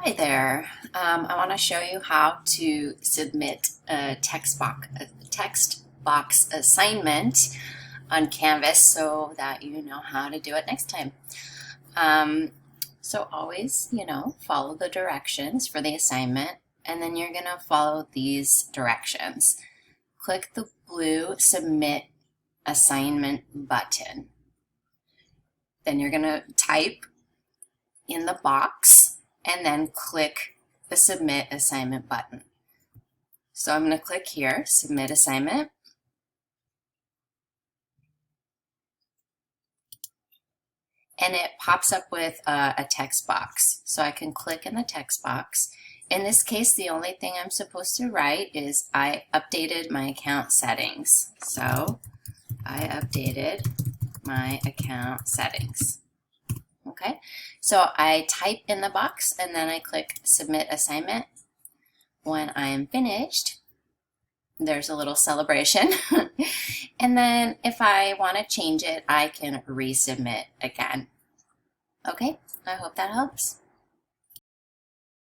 Hi there. I want to show you how to submit a text box assignment on Canvas so that you know how to do it next time. So always, follow the directions for the assignment, and then you're going to follow these directions. Click the blue Submit Assignment button. Then you're going to type in the box and then click the Submit Assignment button. So I'm going to click here, Submit Assignment. And it pops up with a text box. So I can click in the text box. In this case, the only thing I'm supposed to write is I updated my account settings. So I updated my account settings. Okay, so I type in the box and then I click Submit Assignment. When I'm finished, there's a little celebration. And then if I want to change it, I can resubmit again. Okay, I hope that helps.